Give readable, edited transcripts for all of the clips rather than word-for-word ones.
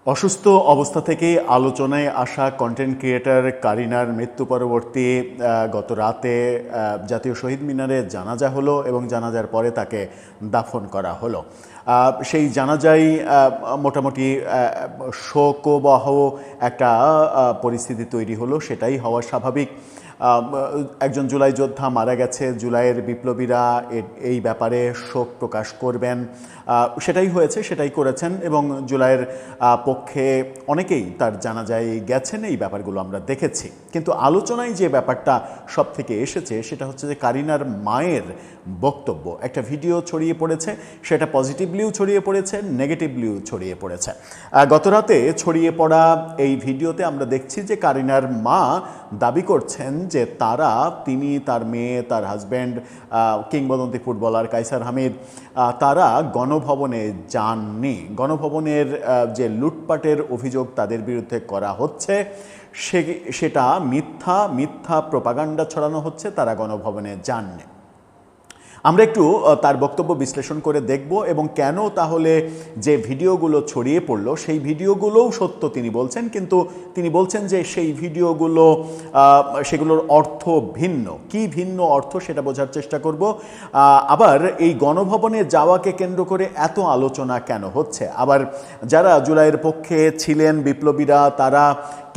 অসুস্থ অবস্থা থেকে আলোচনায় আসা কন্টেন্ট ক্রিয়েটর কারিনার মৃত্যু পরবর্তী গত রাতে জাতীয় শহীদ মিনারে জানাজা হলো এবং জানাজার পরে তাকে দাফন করা হলো। সেই জানাজায় মোটামুটি শোকবহ একটা পরিস্থিতি তৈরি হলো, সেটাই হওয়া স্বাভাবিক। একজন জুলাই যোদ্ধা মারা গেছে, জুলাইয়ের বিপ্লবীরা এই ব্যাপারে শোক প্রকাশ করবেন, সেটাই হয়েছে, সেটাই করেছেন এবং জুলাইয়ের পক্ষে অনেকেই তার জানাজায় গেছেন। এই ব্যাপারগুলো আমরা দেখেছি, কিন্তু আলোচনায় যে ব্যাপারটা সব থেকে এসেছে সেটা হচ্ছে যে কারিনার মায়ের বক্তব্য। একটা ভিডিও ছড়িয়ে পড়েছে, সেটা পজিটিভলিও ছড়িয়ে পড়েছে, নেগেটিভলিও ছড়িয়ে পড়েছে। গতরাতে ছড়িয়ে পড়া এই ভিডিওতে আমরা দেখছি যে কারিনার মা দাবি করছেন যে তিনি, তার মেয়ে, তার হাজব্যান্ড, কিংবদন্তি ফুটবলার কায়সার হামিদ, তারা গণভবনে যাননি। গণভবনের যে লুটপাটের অভিযোগ তাদের বিরুদ্ধে করা হচ্ছে সেটা মিথ্যা প্রোপাগান্ডা ছড়ানো হচ্ছে, তারা গণভবনে যাননি। আমরা একটু তার বক্তব্য বিশ্লেষণ করে দেখব এবং কেন তাহলে যে ভিডিওগুলো ছড়িয়ে পড়লো সেই ভিডিওগুলোও সত্য তিনি বলছেন, কিন্তু তিনি বলছেন যে সেই সেগুলোর অর্থ ভিন্ন। কি ভিন্ন অর্থ সেটা বোঝার চেষ্টা করব। আবার এই গণভবনে যাওয়াকে কেন্দ্র করে এত আলোচনা কেন হচ্ছে, আবার যারা জুলাইয়ের পক্ষে ছিলেন বিপ্লবীরা তারা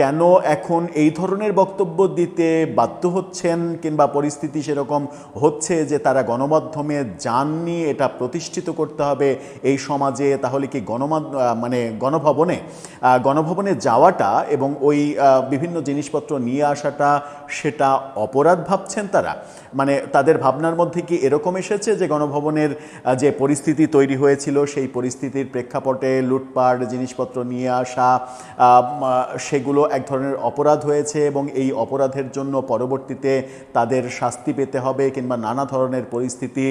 কেন এখন এই ধরনের বক্তব্য দিতে বাধ্য হচ্ছেন, কিংবা পরিস্থিতি সেরকম হচ্ছে যে তারা গণমাধ্যমে যাননি, এটা প্রতিষ্ঠিত করতে হবে এই সমাজে। তাহলে কি গণভবনে যাওয়াটা এবং ওই বিভিন্ন জিনিসপত্র নিয়ে আসাটা সেটা অপরাধ ভাবছেন তারা? মানে তাদের ভাবনার মধ্যে কি এরকম এসেছে যে গণভবনের যে পরিস্থিতি তৈরি হয়েছিল সেই পরিস্থিতির প্রেক্ষাপটে লুটপাট, জিনিসপত্র নিয়ে আসা, সেগুলো এক ধরনের অপরাধ হয়েছে এবং এই অপরাধের জন্য পরবর্তীতে তাদের শাস্তি পেতে হবে, কিংবা নানা ধরনের পরিস্থিতি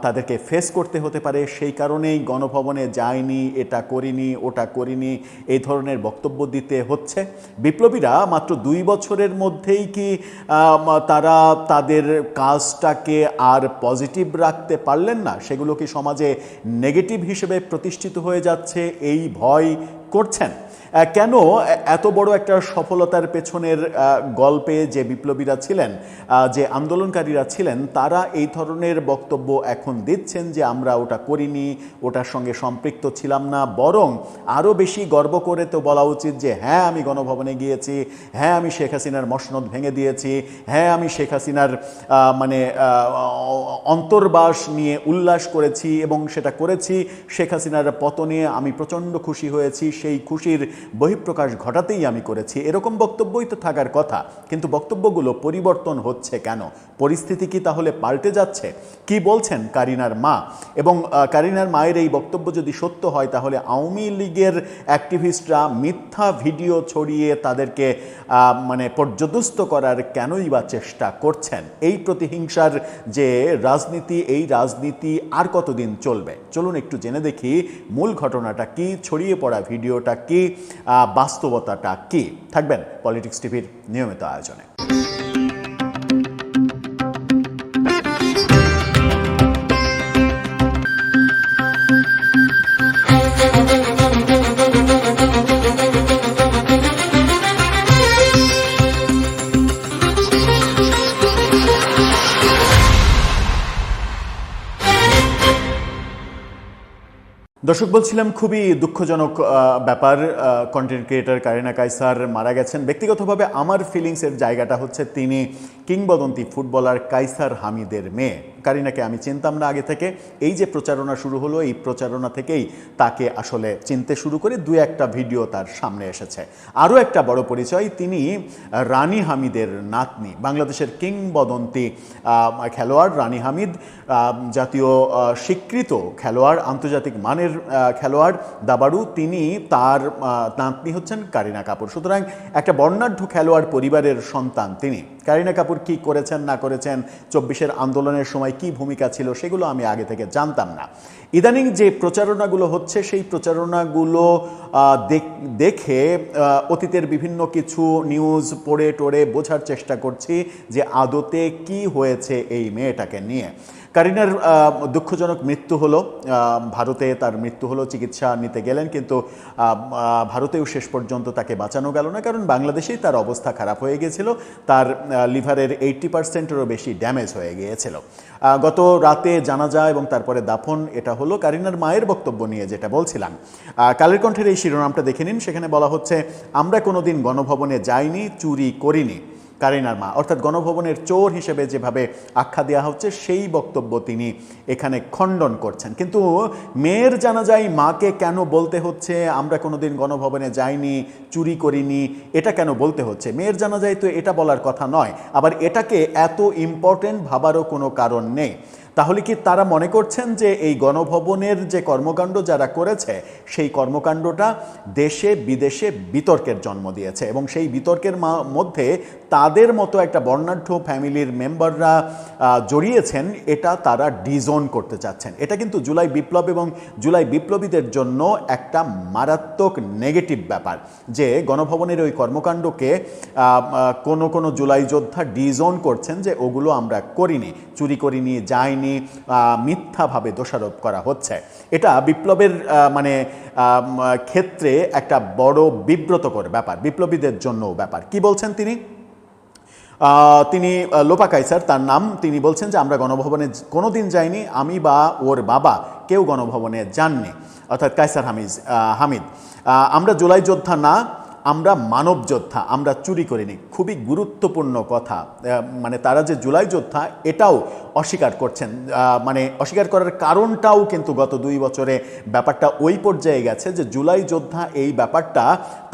তাদেরকে ফেস করতে হতে পারে, সেই কারণেই গণভবনে যায়নি, এটা করিনি, ওটা করিনি, এই ধরনের বক্তব্য দিতে হচ্ছে? বিপ্লবীরা মাত্র 2 বছরের মধ্যেই কি তারা তাদের কাজটাকে আর পজিটিভ রাখতে পারলেন না? সেগুলো কি সমাজে নেগেটিভ হিসেবে প্রতিষ্ঠিত হয়ে যাচ্ছে, এই ভয় করছেন? কেন এত বড় একটা সফলতার পেছনের গল্পে যে বিপ্লবীরা ছিলেন, যে আন্দোলনকারীরা ছিলেন, তারা এই ধরনের বক্তব্য এখন দিচ্ছেন যে আমরা ওটা করিনি, ওটার সঙ্গে সম্পৃক্ত ছিলাম না? বরং আরও বেশি গর্ব করে তো বলা উচিত যে হ্যাঁ আমি গণভবনে গিয়েছি, হ্যাঁ আমি শেখ হাসিনার মসনদ ভেঙে দিয়েছি, হ্যাঁ আমি শেখ হাসিনার অন্তর্বাস নিয়ে উল্লাস করেছি এবং সেটা করেছি শেখ হাসিনার পতনে আমি প্রচণ্ড খুশি হয়েছি, সেই খুশির বহিঃপ্রকাশ ঘটাতেই আমি করেছি। এরকম বক্তব্যই তো থাকার কথা, কিন্তু বক্তব্যগুলো পরিবর্তন হচ্ছে কেন? পরিস্থিতি কি তাহলে পাল্টে যাচ্ছে? কি বলছেন কারিনার মা? এবং কারিনার মায়ের এই বক্তব্য যদি সত্য হয় তাহলে আওয়ামী লীগের অ্যাক্টিভিস্টরা মিথ্যা ভিডিও ছড়িয়ে তাদেরকে পর্যদস্ত করার কেনই বা চেষ্টা করছেন? এই প্রতিহিংসার যে রাজনীতি, এই রাজনীতি আর কতদিন চলবে? চলুন একটু জেনে দেখি মূল ঘটনাটা কি, ছড়িয়ে পড়া ভিডিওটা কি, বাস্তবতাটা কি। থাকবেন পলিটিক্স টিভির নিয়মিত আয়োজনে। দর্শক, বলছিলাম খুবই দুঃখজনক ব্যাপার, কন্টেন্ট ক্রিয়েটর কারিনা কায়সার মারা গেছেন। ব্যক্তিগতভাবে আমার ফিলিংসের জায়গাটা হচ্ছে তিনি কিংবদন্তি ফুটবলার কায়সার হামিদের মেয়ে। কারিনাকে আমি চিনতাম না আগে থেকে, এই যে প্রচারণা শুরু হলো এই প্রচারণা থেকেই তাকে আসলে চিনতে শুরু করে 2-1টা ভিডিও তার সামনে এসেছে। আরও একটা বড় পরিচয়, তিনি রানী হামিদের নাতনি, বাংলাদেশের কিংবদন্তি খেলোয়াড় রানী হামিদ, জাতীয় স্বীকৃত খেলোয়াড়, আন্তর্জাতিক মানের খেলোয়াড়, দাবাড়ু। তিনি, তার নাতনি হচ্ছেন কারিনা কাপুর। সুতরাং একটা বর্ণাঢ্য খেলোয়াড় পরিবারের সন্তান তিনি। কারিনা কাপুর কি করেছেন না করেছেন, 24-এর আন্দোলনের সময় কি ভূমিকা ছিল, সেগুলো আমি আগে থেকে জানতাম না। ইদানিং যে প্রচারণাগুলো হচ্ছে সেই প্রচারণাগুলো দেখে অতীতের বিভিন্ন কিছু নিউজ পড়ে বোঝার চেষ্টা করছি যে আদতে কি হয়েছে এই মেয়েটাকে নিয়ে। কারিনার দুঃখজনক মৃত্যু হলো, ভারতে তার মৃত্যু হলো, চিকিৎসা নিতে গেলেন, কিন্তু ভারতেও শেষ পর্যন্ত তাকে বাঁচানো গেল না, কারণ বাংলাদেশেই তার অবস্থা খারাপ হয়ে গিয়েছিল। তার লিভারের 80%-এরও বেশি ড্যামেজ হয়ে গিয়েছিল। গত রাতে জানাজা এবং তারপরে দাফন এটা হলো। কারিনার মায়ের বক্তব্য নিয়ে যেটা বলছিলাম, কালের কণ্ঠের এই শিরোনামটা দেখে নিন। সেখানে বলা হচ্ছে, আমরা কোনোদিন গণভবনে যাইনি, চুরি করিনি। কারিনার মা, অর্থাৎ গণভবনের চোর হিসেবে যেভাবে আখ্যা দেওয়া হচ্ছে সেই বক্তব্য তিনি এখানে খণ্ডন করছেন। কিন্তু মেয়ের জানাজায় মাকে কেন বলতে হচ্ছে আমরা কোনোদিন গণভবনে যাইনি, চুরি করিনি, এটা কেন বলতে হচ্ছে? মেয়ের জানাজায় তো এটা বলার কথা নয়। আবার এটাকে এত ইম্পর্টেন্ট ভাবারও কোনো কারণ নেই। তাহলে কি তারা মনে করছেন যে এই গণভবনের যে কর্মকাণ্ড যারা করেছে সেই কর্মকাণ্ডটা দেশে বিদেশে বিতর্কের জন্ম দিয়েছে, এবং সেই বিতর্কের মধ্যে তাদের মতো একটা বর্ণাঢ্য ফ্যামিলির মেম্বাররা জড়িয়েছেন, এটা তারা ডিজোন করতে চাচ্ছেন। এটা কিন্তু জুলাই বিপ্লব এবং জুলাই বিপ্লবীদের জন্য একটা মারাত্মক নেগেটিভ ব্যাপার, যে গণভবনের ওই কর্মকাণ্ডকে কোনো জুলাই যোদ্ধা ডিজোন করছেন যে ওগুলো আমরা করিনি, চুরি করিনি, যাইনি, মিথ্যাভাবে দোষারোপ করা হচ্ছে। এটা বিপ্লবের ক্ষেত্রে একটা বড় বিব্রতকর ব্যাপার, বিপ্লবীদের জন্যও ব্যাপার। কি বলছেন তিনি লোপা কায়সার তার নাম, তিনি বলছেন যে আমরা গণভবনে কোনোদিন যাইনি, আমি বা ওর বাবা কেউ গণভবনে যাননি, অর্থাৎ কায়সার হামিদ। আমরা জুলাই যোদ্ধা না, আমরা মানব যোদ্ধা, আমরা চুরি করিনি। খুবই গুরুত্বপূর্ণ কথা, তারা যে জুলাই যোদ্ধা এটাও অস্বীকার করছেন। অস্বীকার করার কারণটাও কিন্তু গত 2 বছরে ব্যাপারটা ওই পর্যায়ে গেছে যে জুলাই যোদ্ধা এই ব্যাপারটা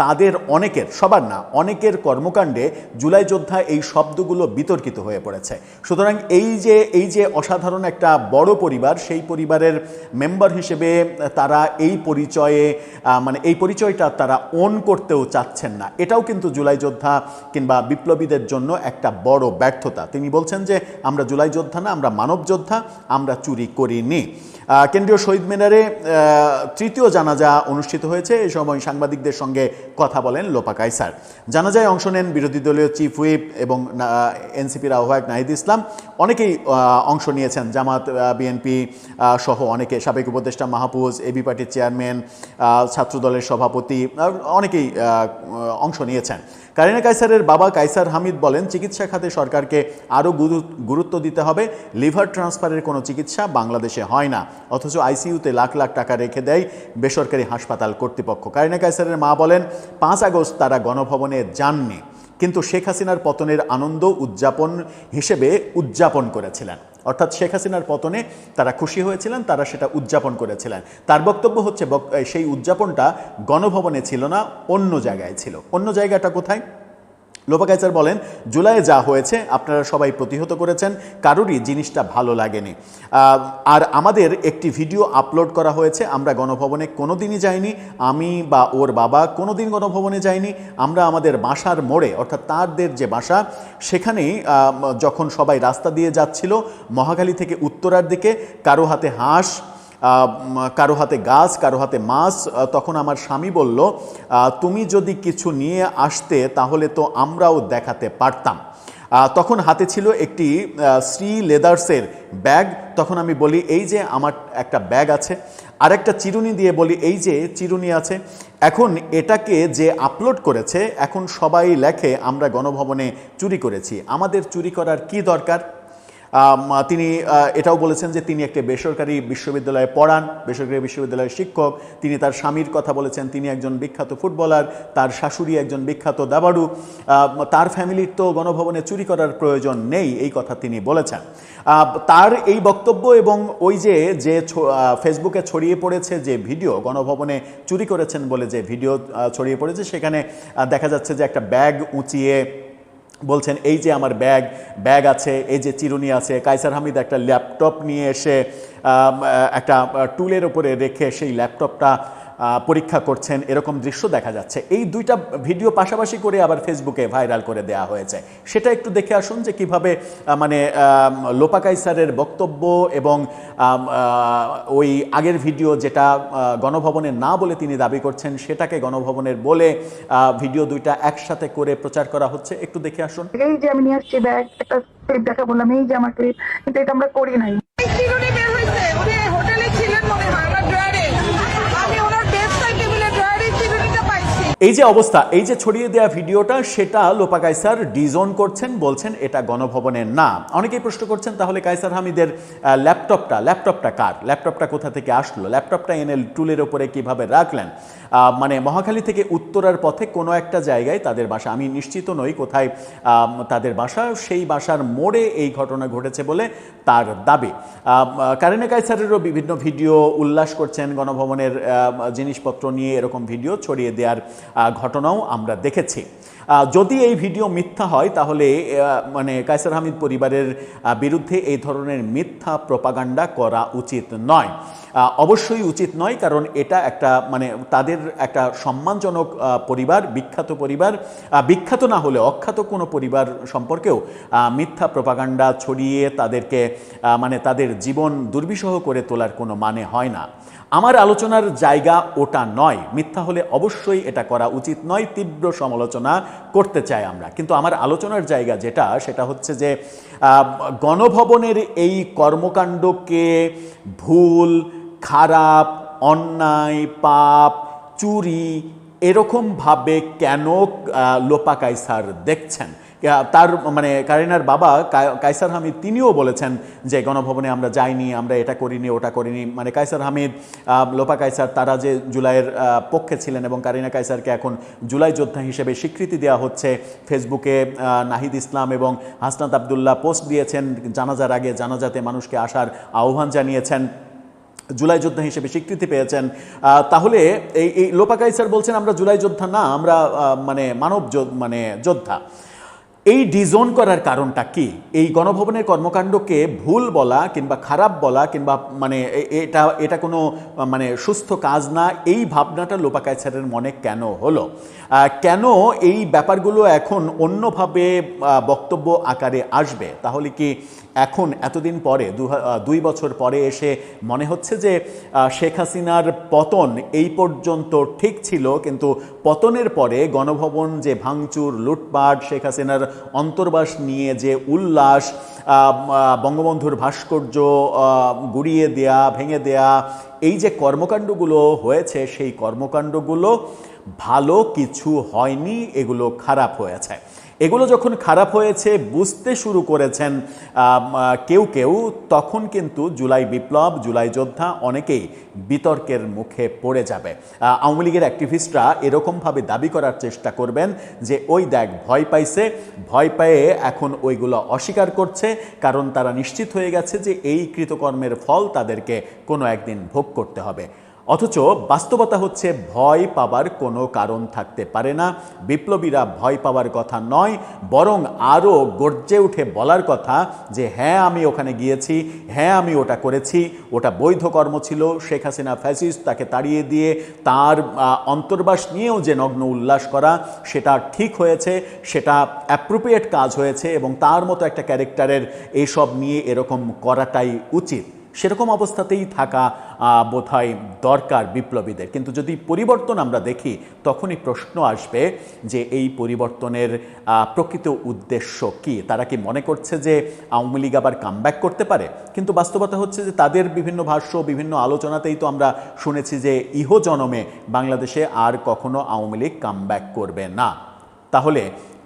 তাদের অনেকের, সবার না, অনেকের কর্মকাণ্ডে জুলাই যোদ্ধা এই শব্দগুলো বিতর্কিত হয়ে পড়েছে। সুতরাং এই যে অসাধারণ একটা বড় পরিবার, সেই পরিবারের মেম্বার হিসেবে তারা এই পরিচয়টা তারা ওন করতেও চাচ্ছেন না। এটাও কিন্তু জুলাই যোদ্ধা কিংবা বিপ্লবীদের জন্য একটা বড় ব্যর্থতা। তিনি বলছেন যে আমরা জুলাই যোদ্ধা না, আমরা মানব যোদ্ধা, আমরা চুরি করিনি। কেন্দ্রীয় শহীদ মিনারে তৃতীয় জানাজা অনুষ্ঠিত হয়েছে। এই সময় সাংবাদিকদের সঙ্গে কথা বলেন লোপা কায়সার। জানাজায় অংশ নেন বিরোধী দলীয় চিফ হুইপ এবং এনসিপির আহ্বায়ক নাহিদ ইসলাম। অনেকেই অংশ নিয়েছেন, জামাত, বিএনপি সহ অনেকে, সাবেক উপদেষ্টা মাহফুজ, এবি পার্টির চেয়ারম্যান, ছাত্রদলের সভাপতি, অনেকেই অংশ নিয়েছেন। কারিনা কায়সারের বাবা কায়সার হামিদ বলেন, চিকিৎসা খাতে সরকারকে আরও গুরুত্ব দিতে হবে। লিভার ট্রান্সফারের কোনো চিকিৎসা বাংলাদেশে হয় না, অথচ আইসিইউতে লাখ লাখ টাকা রেখে দেয় বেসরকারি হাসপাতাল কর্তৃপক্ষ। কারিনা কায়সারের মা বলেন, 5 আগস্ট তারা গণভবনে যাননি, কিন্তু শেখ হাসিনার পতনের আনন্দ হিসেবে উদযাপন করেছিলেন। অর্থাৎ শেখ হাসিনার পতনে তারা খুশি হয়েছিলেন, তারা সেটা উদযাপন করেছিলেন। তার বক্তব্য হচ্ছে সেই উদযাপনটা গণভবনে ছিল না, অন্য জায়গায় ছিল। অন্য জায়গাটা কোথায়? লোপা কায়সার বলেন, জুলাইয়ে যা হয়েছে আপনারা সবাই প্রতিহত করেছেন, কারোরই জিনিসটা ভালো লাগেনি। আর আমাদের একটি ভিডিও আপলোড করা হয়েছে, আমরা গণভবনে কোনোদিনই যাইনি, আমি বা ওর বাবা কোনোদিন গণভবনে যাইনি। আমরা আমাদের বাসার মোড়ে, অর্থাৎ তাদের যে বাসা, সেখানেই যখন সবাই রাস্তা দিয়ে যাচ্ছিল মহাখালী থেকে উত্তরার দিকে, কারো হাতে হাঁস, কারো হাতে গাছ, কারো হাতে মাছ, তখন আমার স্বামী বলল, তুমি যদি কিছু নিয়ে আসতে তাহলে তো আমরাও দেখাতে পারতাম। তখন হাতে ছিল একটি শ্রী লেদার্সের ব্যাগ। তখন আমি বলি, এই যে আমার একটা ব্যাগ আছে। আরেকটা চিরুনি দিয়ে বলি, এই যে চিরুনি আছে। এখন এটাকে যে আপলোড করেছে, এখন সবাই লেখে আমরা গণভবনে চুরি করেছি। আমাদের চুরি করার কি দরকার? তিনি এটাও বলেছেন যে তিনি একটি বেসরকারি বিশ্ববিদ্যালয়ে পড়ান, বেসরকারি বিশ্ববিদ্যালয়ের শিক্ষক। তিনি তার স্বামীর কথা বলেছেন, তিনি একজন বিখ্যাত ফুটবলার, তার শাশুড়ি একজন বিখ্যাত দাবাড়ু। তার ফ্যামিলির তো গণভবনে চুরি করার প্রয়োজন নেই, এই কথা তিনি বলেছেন। তার এই বক্তব্য এবং ওই যে ফেসবুকে ছড়িয়ে পড়েছে যে ভিডিও, গণভবনে চুরি করেছেন বলে যে ভিডিও ছড়িয়ে পড়েছে, সেখানে দেখা যাচ্ছে যে একটা ব্যাগ উঁচিয়ে বলছেন, এই যে আমার ব্যাগ আছে, এই যে চিরুনি আছে। কায়সার হামিদ একটা ল্যাপটপ নিয়ে এসে একটা টুলের উপরে রেখে সেই ল্যাপটপটা পরীক্ষা করছেন, এরকম দৃশ্য দেখা যাচ্ছে। এই দুইটা ভিডিও পাশাপাশি করে আবার ফেসবুকে ভাইরাল করে দেওয়া হয়েছে। সেটা একটু দেখে আসুন যে কিভাবে লোপা কায়সারের বক্তব্য এবং ওই আগের ভিডিও যেটা গণভবনে না বলে তিনি দাবি করছেন, সেটাকে গণভবনের বলে ভিডিও দুইটা একসাথে করে প্রচার করা হচ্ছে। একটু দেখে আসুন। এই যে আমি নিয়ে আসছি ব্যাগ, একটা ক্লিপ দেখা বললাম, এই যে আমার ক্লিপ, কিন্তু এটা আমরা করি নাই। এই যে অবস্থা, এই যে ছড়িয়ে দেওয়া ভিডিওটা, সেটা লোপা কায়সার ডিজোন করছেন, বলছেন এটা গণভবনের না। অনেকেই প্রশ্ন করছেন তাহলে কায়সার হামিদের ল্যাপটপটা কার, ল্যাপটপটা কোথা থেকে আসলো, ল্যাপটপটা এনে টুলের ওপরে কিভাবে রাখলেন। মানে মহাখালী থেকে উত্তরার পথে কোনো একটা জায়গায় তাদের বাসা, আমি নিশ্চিত নই কোথায় তাদের বাসা, সেই বাসার মোড়ে এই ঘটনা ঘটেছে বলে তার দাবি। কারিনা কায়সারেরও বিভিন্ন ভিডিও উল্লাস করছেন, গণভবনের জিনিসপত্র নিয়ে এরকম ভিডিও ছড়িয়ে দেওয়ার ঘটনাও আমরা দেখেছি। যদি এই ভিডিও মিথ্যা হয় তাহলে মানে কায়সার হামিদ পরিবারের বিরুদ্ধে এই ধরনের মিথ্যা প্রপাগান্ডা করা উচিত নয়, অবশ্যই উচিত নয়। কারণ এটা একটা মানে তাদের একটা সম্মানজনক পরিবার, বিখ্যাত পরিবার, বিখ্যাত না হলে অখ্যাত কোনো পরিবার সম্পর্কেও মিথ্যা প্রপাগান্ডা ছড়িয়ে তাদেরকে মানে তাদের জীবন দুর্বিষহ করে তোলার কোনো মানে হয় না। আমার আলোচনার জায়গা ওটা নয়, মিথ্যা হলে অবশ্যই এটা করা উচিত নয়, তীব্র সমালোচনা করতে চাই আমরা। কিন্তু আমার আলোচনার জায়গা যেটা, সেটা হচ্ছে যে গণভবনের এই কর্মকাণ্ডকে ভুল, খারাপ, অন্যায়, পাপ, চুরি এরকমভাবে কেন লোপা কায়সার দেখছেন। তার মানে কারিনার বাবা কায়সার হামিদ তিনিও বলেছেন যে গণভবনে আমরা যাইনি, আমরা এটা করিনি, ওটা করিনি। মানে কায়সার হামিদ, লোপা কায়সার তারা যে জুলাইয়ের পক্ষে ছিলেন এবং কারিনা কায়সারকে এখন জুলাই যোদ্ধা হিসেবে স্বীকৃতি দেওয়া হচ্ছে। ফেসবুকে নাহিদ ইসলাম এবং হাসনাত আবদুল্লাহ পোস্ট দিয়েছেন জানাজার আগে, জানাজাতে মানুষকে আসার আহ্বান জানিয়েছেন, জুলাই যোদ্ধা হিসেবে স্বীকৃতি পেয়েছেন। তাহলে এই লোপা কায়সার বলছেন আমরা জুলাই যোদ্ধা না, আমরা মানে মানব মানে যোদ্ধা। এই ডিজোন করার কারণটা কি? এই গণভবনের কর্মকাণ্ডকে ভুল বলা কিংবা খারাপ বলা কিংবা মানে এটা কোনো মানে সুস্থ কাজ না, এই ভাবনাটা লোপা কায়সারের মনে কেন হলো? কেন এই ব্যাপারগুলো এখন অন্যভাবে বক্তব্য আকারে আসবে? তাহলে কি এখন এতদিন পরে 2 বছর পরে এসে মনে হচ্ছে যে শেখ হাসিনার পতন এই পর্যন্ত ঠিক ছিল, কিন্তু পতনের পরে গণভবন যে ভাঙচুর, লুটপাট, শেখ হাসিনার অন্তর্বাস নিয়ে যে উল্লাস, বঙ্গবন্ধুর ভাস্কর্য গুড়িয়ে দেয়া, ভেঙে দেয়া, এই যে কর্মকাণ্ডগুলো হয়েছে, সেই কর্মকাণ্ডগুলো ভালো কিছু হয়নি, এগুলো খারাপ হয়েছে। এগুলো যখন খারাপ হয়েছে বুঝতে শুরু করেছেন কেউ, তখন কিন্তু জুলাই বিপ্লব, জুলাই যোদ্ধা অনেকেই বিতর্কের মুখে পড়ে যাবে। আওয়ামী লীগের অ্যাক্টিভিস্টরা এরকমভাবে দাবি করার চেষ্টা করবেন যে ওই দেখ ভয় পাইছে, ভয় পেয়ে এখন ওইগুলো অস্বীকার করছে, কারণ তারা নিশ্চিত হয়ে গেছে যে এই কৃতকর্মের ফল তাদেরকে কোনো একদিন ভোগ করতে হবে। অথচ বাস্তবতা হচ্ছে ভয় পাবার কোনো কারণ থাকতে পারে না। বিপ্লবীরা ভয় পাওয়ার কথা নয়, বরং আরও গর্জে উঠে বলার কথা যে হ্যাঁ আমি ওখানে গিয়েছি, হ্যাঁ আমি ওটা করেছি, ওটা বৈধ কর্ম ছিল। শেখ হাসিনা ফ্যাসিস্ট, তাকে তাড়িয়ে দিয়ে তার অন্তর্বাস নিয়েও যে নগ্ন উল্লাস করা, সেটা ঠিক হয়েছে, সেটা অ্যাপ্রোপ্রিয়েট কাজ হয়েছে এবং তার মতো একটা ক্যারেক্টারের এসব নিয়ে এরকম করাটাই উচিত। সেরকম অবস্থাতেই থাকা বোধহয় দরকার বিপ্লবীদের। কিন্তু যদি পরিবর্তন আমরা দেখি, তখনই প্রশ্ন আসবে যে এই পরিবর্তনের প্রকৃত উদ্দেশ্য কি? তারা কি মনে করছে যে আওয়ামী লীগ আবার কামব্যাক করতে পারে? কিন্তু বাস্তবতা হচ্ছে যে তাদের বিভিন্ন ভাষ্য, বিভিন্ন আলোচনাতেই তো আমরা শুনেছি যে ইহজনমে বাংলাদেশে আর কখনো আওয়ামী লীগ কামব্যাক করবে না। তাহলে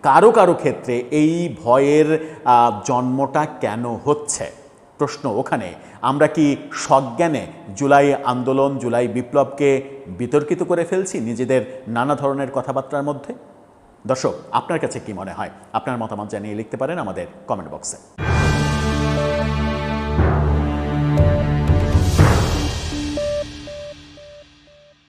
কারো ক্ষেত্রে এই ভয়ের জন্মটা কেন হচ্ছে? প্রশ্ন ওখানে। আমরা কি সজ্ঞানে জুলাই আন্দোলন, জুলাই বিপ্লবকে বিতর্কিত করে ফেলছি নিজেদের নানা ধরনের কথাবার্তার মধ্যে? দর্শক, আপনার কাছে কি মনে হয়? আপনার মতামত জানিয়ে লিখতে পারেন আমাদের কমেন্ট বক্সে।